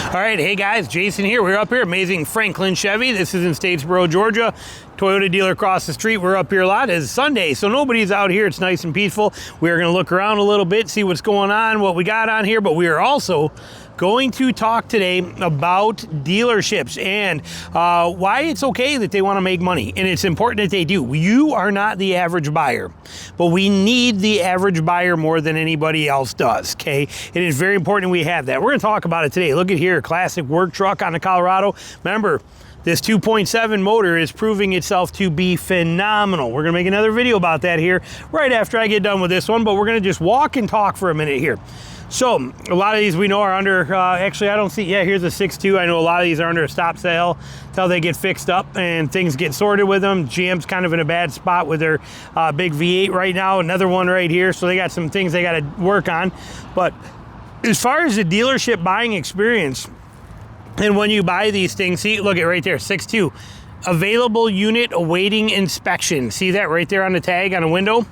All right, hey guys, Jason here. We're up here, amazing Franklin Chevy. This is in Statesboro, Georgia. Toyota dealer across the street. We're up here a lot. It's Sunday, so nobody's out here. It's nice and peaceful. We're going to look around a little bit, see what's going on, what we got on here, but we are also going to talk today about dealerships and why it's okay that they want to make money, and it's important that they do. You are not the average buyer, but we need the average buyer more than anybody else does, okay? It is very important we have that. We're going to talk about it today. Look at here, classic work truck on the Colorado. Remember, this 2.7 motor is proving itself to be phenomenal. We're going to make another video about that here right after I get done with this one, but we're going to just walk and talk for a minute here. So a lot of these we know are under, actually I don't see, yeah, here's a 6.2. I know a lot of these are under a stop sale until they get fixed up and things get sorted with them. GM's kind of in a bad spot with their big V8 right now. Another one right here. So they got some things they got to work on. But as far as the dealership buying experience, and when you buy these things, see, look at right there, 6.2. Available unit awaiting inspection. See that right there on the tag on the window?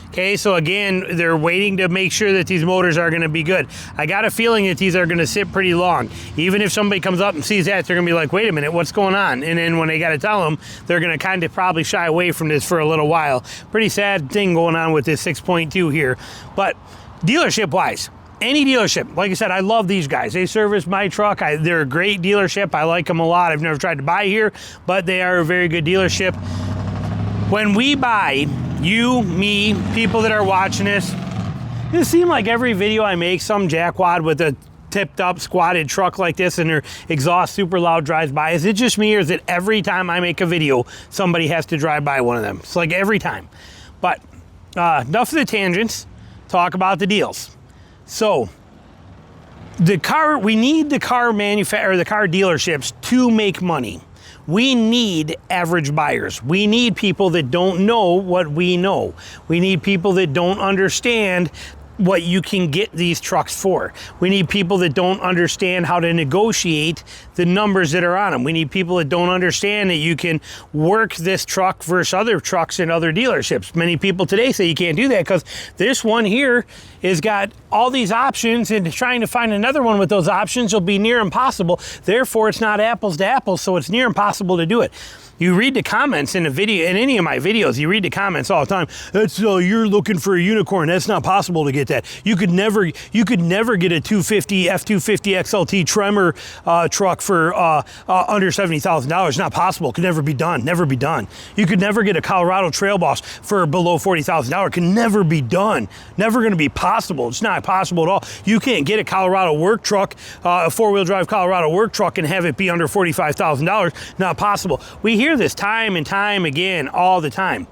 Okay, so again, they're waiting to make sure that these motors are going to be good. I got a feeling that these are going to sit pretty long. Even if somebody comes up and sees that, they're going to be like, wait a minute, what's going on? And then when they got to tell them, they're going to kind of probably shy away from this for a little while. Pretty sad thing going on with this 6.2 here. But dealership-wise, any dealership, like I said, I love these guys. They service my truck. They're a great dealership. I like them a lot. I've never tried to buy here, but they are a very good dealership. When we buy, you, me, people that are watching this, it seems like every video I make, some jackwad with a tipped up squatted truck like this and their exhaust super loud drives by. Is it just me, or is it every time I make a video, somebody has to drive by one of them? It's like every time. But enough of the tangents, talk about the deals. So the car, we need the car manufacturer, the car dealerships to make money. We need average buyers. We need people that don't know what we know. We need people that don't understand what you can get these trucks for. We need people that don't understand how to negotiate the numbers that are on them. We need people that don't understand that you can work this truck versus other trucks in other dealerships. Many people today say you can't do that because this one here has got all these options, and trying to find another one with those options will be near impossible. Therefore, it's not apples to apples, so it's near impossible to do it. You read the comments in the video, in any of my videos, you read the comments all the time. That's you're looking for a unicorn. That's not possible to get that. You could never get a 250 F250 XLT Tremor truck for under $70,000. It's not possible. Could never be done. Never be done. You could never get a Colorado Trail Boss for below $40,000. It can never be done. Never going to be possible. It's not possible at all. You can't get a Colorado work truck, a four-wheel drive Colorado work truck, and have it be under $45,000. Not possible. We hear this time and time again all the time.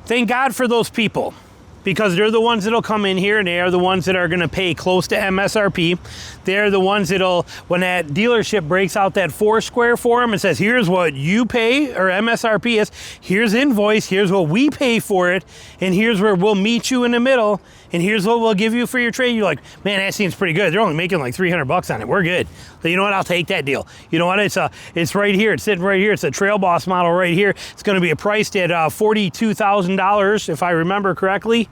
Thank God for those people, because they're the ones that'll come in here and they are the ones that are going to pay close to MSRP. They're the ones that'll, when that dealership breaks out that Foursquare for them and says, here's what you pay, or MSRP is, here's invoice, here's what we pay for it, and here's where we'll meet you in the middle, and here's what we'll give you for your trade. You're like, man, that seems pretty good. They're only making like $300 on it. We're good. So you know what? I'll take that deal. You know what? It's right here. It's sitting right here. It's a Trail Boss model right here. It's going to be priced at $42,000 if I remember correctly.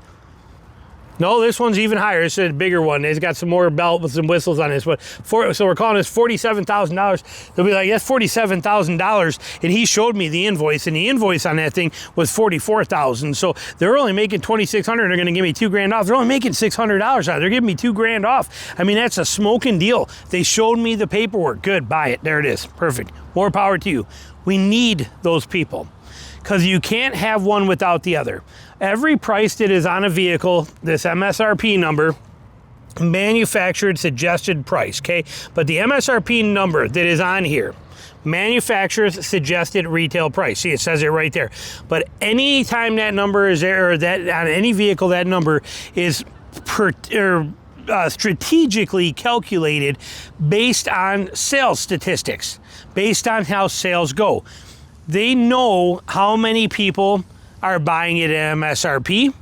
No, this one's even higher. It's a bigger one. It's got some more belt with some whistles on this. But so we're calling this $47,000. They'll be like, that's $47,000. And he showed me the invoice, and the invoice on that thing was $44,000. So they're only making $2,600. They're going to give me $2,000 off. They're only making $600 off. They're giving me $2,000 off. I mean, that's a smoking deal. They showed me the paperwork. Good, buy it. There it is. Perfect. More power to you. We need those people, because you can't have one without the other. Every price that is on a vehicle, this MSRP number, manufactured suggested price, okay? But the MSRP number that is on here, manufacturer's suggested retail price. See, it says it right there. But anytime that number is there, or that on any vehicle, that number is strategically calculated based on sales statistics, based on how sales go. They know how many people are buying it at MSRP.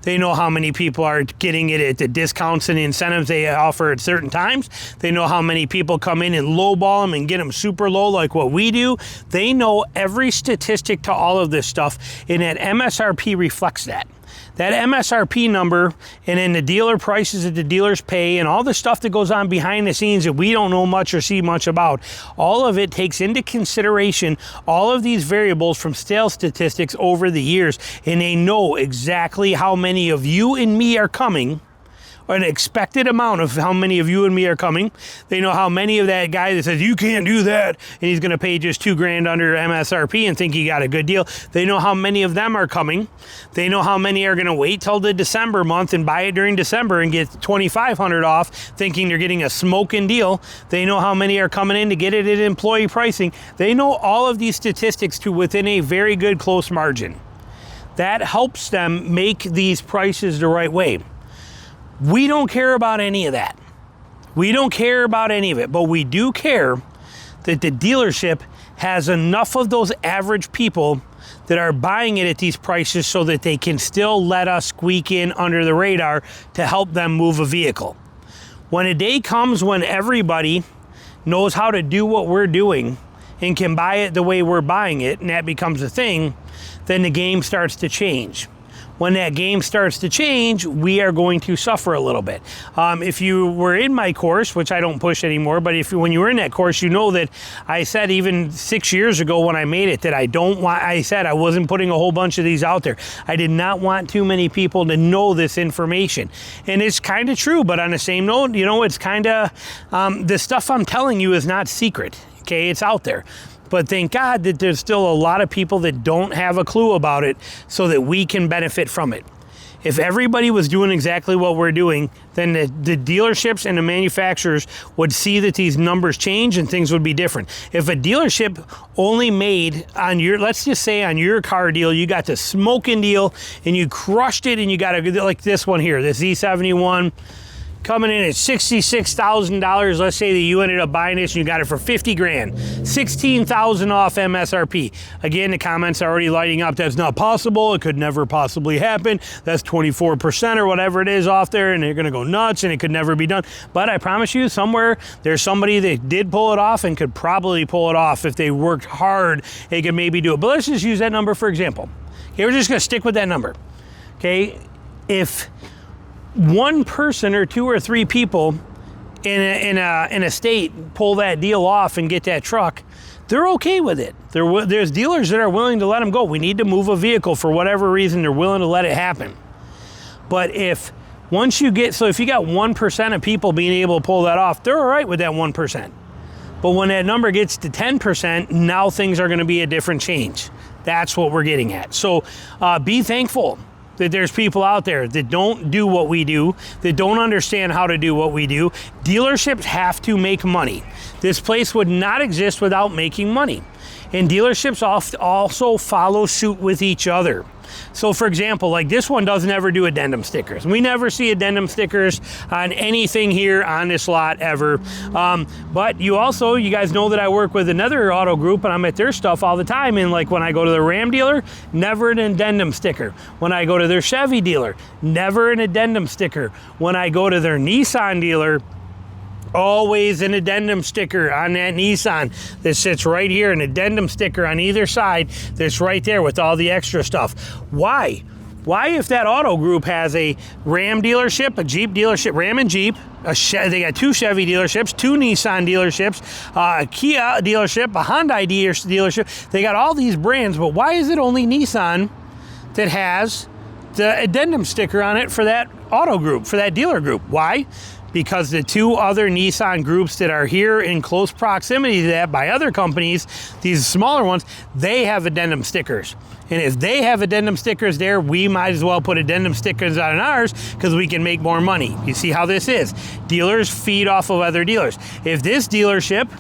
They know how many people are getting it at the discounts and the incentives they offer at certain times. They know how many people come in and lowball them and get them super low like what we do. They know every statistic to all of this stuff, and that MSRP reflects that. That MSRP number and then the dealer prices that the dealers pay and all the stuff that goes on behind the scenes that we don't know much or see much about, all of it takes into consideration all of these variables from sales statistics over the years, and they know exactly how many of you and me are coming, or an expected amount of how many of you and me are coming. They know how many of that guy that says, you can't do that, and he's gonna pay just $2,000 under MSRP and think he got a good deal. They know how many of them are coming. They know how many are gonna wait till the December month and buy it during December and get $2,500 off, thinking they're getting a smoking deal. They know how many are coming in to get it at employee pricing. They know all of these statistics to within a very good close margin. That helps them make these prices the right way. We don't care about any of that. We don't care about any of it, but we do care that the dealership has enough of those average people that are buying it at these prices so that they can still let us squeak in under the radar to help them move a vehicle. When a day comes when everybody knows how to do what we're doing and can buy it the way we're buying it, and that becomes a thing, then the game starts to change. When that game starts to change, we are going to suffer a little bit. If you were in my course, which I don't push anymore, but when you were in that course, you know that I said even 6 years ago when I made it that I said I wasn't putting a whole bunch of these out there. I did not want too many people to know this information. And it's kind of true, but on the same note, it's kind of, the stuff I'm telling you is not secret, okay? It's out there. But thank God that there's still a lot of people that don't have a clue about it so that we can benefit from it. If everybody was doing exactly what we're doing, then the dealerships and the manufacturers would see that these numbers change and things would be different. If a dealership only made on let's just say on your car deal, you got the smoking deal and you crushed it and you got like this one here, this Z71, coming in at $66,000. Let's say that you ended up buying this and you got it for $50,000, $16,000 off MSRP. Again, the comments are already lighting up. That's not possible. It could never possibly happen. That's 24% or whatever it is off there, and they're gonna go nuts and it could never be done. But I promise you, somewhere there's somebody that did pull it off and could probably pull it off if they worked hard. They could maybe do it. But let's just use that number for example. Okay, we're just gonna stick with that number. Okay, if one person or two or three people in a state pull that deal off and get that truck, they're okay with it. There's dealers that are willing to let them go. We need to move a vehicle for whatever reason, they're willing to let it happen. But if you got 1% of people being able to pull that off, they're all right with that 1%. But when that number gets to 10%, now things are gonna be a different change. That's what we're getting at. So be thankful that there's people out there that don't do what we do, that don't understand how to do what we do. Dealerships have to make money. This place would not exist without making money. And dealerships also follow suit with each other. So for example, like this one doesn't ever do addendum stickers. We never see addendum stickers on anything here on this lot ever. But you guys know that I work with another auto group and I'm at their stuff all the time. And like when I go to the Ram dealer, never an addendum sticker. When I go to their Chevy dealer, never an addendum sticker. When I go to their Nissan dealer, always an addendum sticker on that Nissan that sits right here, an addendum sticker on either side that's right there with all the extra stuff. Why? Why, if that auto group has a Ram dealership, a Jeep dealership, Ram and Jeep, they got 2 Chevy dealerships, 2 Nissan dealerships, a Kia dealership, a Hyundai dealership, they got all these brands, but why is it only Nissan that has the addendum sticker on it for that auto group, for that dealer group? Why? Because the 2 other Nissan groups that are here in close proximity to that by other companies, these smaller ones, they have addendum stickers. And if they have addendum stickers there, we might as well put addendum stickers on ours because we can make more money. You see how this is? Dealers feed off of other dealers. If this dealership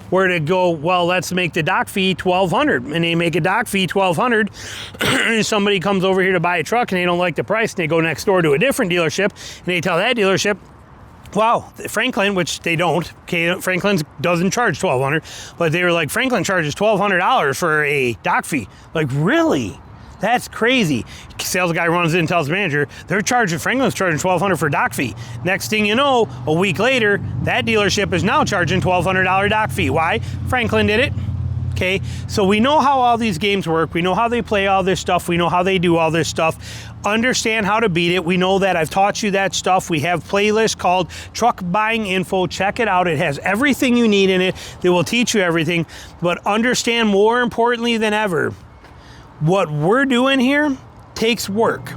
were to go, well, let's make the dock fee $1,200, and they make a dock fee $1,200, and somebody comes over here to buy a truck and they don't like the price, and they go next door to a different dealership, and they tell that dealership, wow, Franklin, which they don't, okay, Franklin doesn't charge $1,200, but they were like, Franklin charges $1,200 for a dock fee. Like, really? That's crazy. Sales guy runs in and tells the manager, Franklin's charging $1,200 for a dock fee. Next thing you know, a week later, that dealership is now charging $1,200 dock fee. Why? Franklin did it. Okay, so we know how all these games work. We know how they play all this stuff. We know how they do all this stuff. Understand how to beat it. We know that. I've taught you that stuff. We have playlists called Truck Buying Info. Check it out. It has everything you need in it. They will teach you everything. But understand, more importantly than ever, what we're doing here takes work.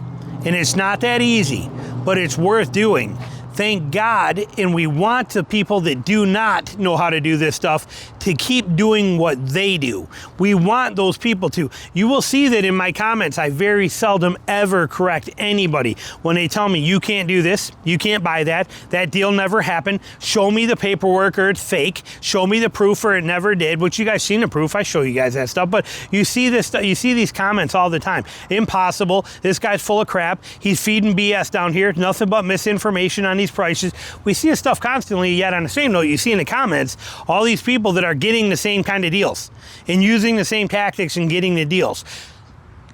And it's not that easy, but it's worth doing. Thank God, and we want the people that do not know how to do this stuff to keep doing what they do. We want those people to. You will see that in my comments, I very seldom ever correct anybody when they tell me, you can't do this, you can't buy that, that deal never happened, show me the paperwork or it's fake, show me the proof or it never did, which you guys seen the proof, I show you guys that stuff, but you see this stuff, you see these comments all the time. Impossible, this guy's full of crap, he's feeding BS down here, nothing but misinformation on these prices. We see this stuff constantly, yet on the same note, you see in the comments, all these people that are getting the same kind of deals and using the same tactics and getting the deals.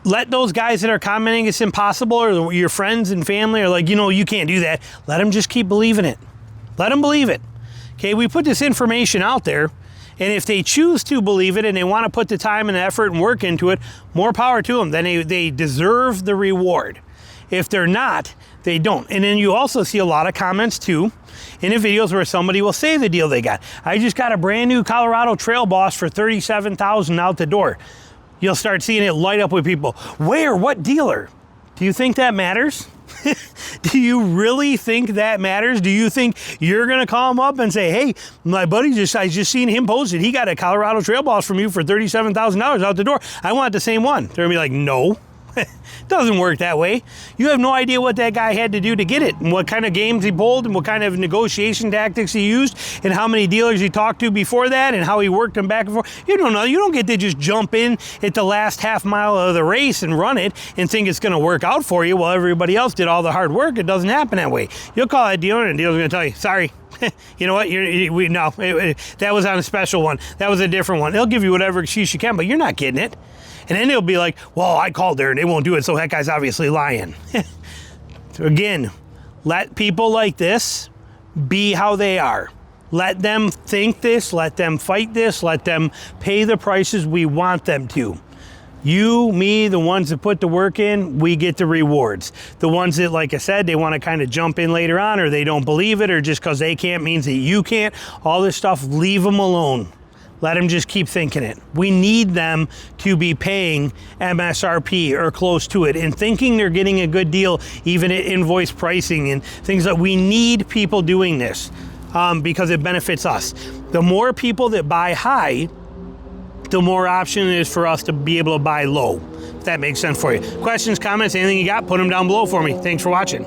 Let those guys that are commenting it's impossible, or your friends and family are like, you can't do that. Let them just keep believing it. Let them believe it. Okay, we put this information out there, and if they choose to believe it and they want to put the time and effort and work into it, more power to them. Then they deserve the reward. If they're not, they don't. And then you also see a lot of comments too in the videos where somebody will say the deal they got. I just got a brand new Colorado Trail Boss for $37,000 out the door. You'll start seeing it light up with people. Where? What dealer? Do you think that matters? Do you really think that matters? Do you think you're going to call him up and say, hey, my buddy I just seen him posted. He got a Colorado Trail Boss from you for $37,000 out the door. I want the same one. They're going to be like, no. It doesn't work that way. You have no idea what that guy had to do to get it, and what kind of games he pulled, and what kind of negotiation tactics he used, and how many dealers he talked to before that, and how he worked them back and forth. You don't know. You don't get to just jump in at the last half mile of the race and run it and think it's going to work out for you while everybody else did all the hard work. It doesn't happen that way. You'll call that dealer, and the dealer's going to tell you, sorry. You know what? That was on a special one. That was a different one. They'll give you whatever excuse you can, but you're not getting it. And then they'll be like, well, I called there and they won't do it, so that guy's obviously lying. So again, let people like this be how they are. Let them think this, let them fight this, let them pay the prices we want them to. You, me, the ones that put the work in, we get the rewards. The ones that, like I said, they want to kind of jump in later on, or they don't believe it, or just because they can't means that you can't, all this stuff, leave them alone. Let them just keep thinking it. We need them to be paying MSRP or close to it and thinking they're getting a good deal, even at invoice pricing and things like we need people doing this because it benefits us. The more people that buy high, the more option it is for us to be able to buy low. If that makes sense for you. Questions, comments, anything you got, put them down below for me. Thanks for watching.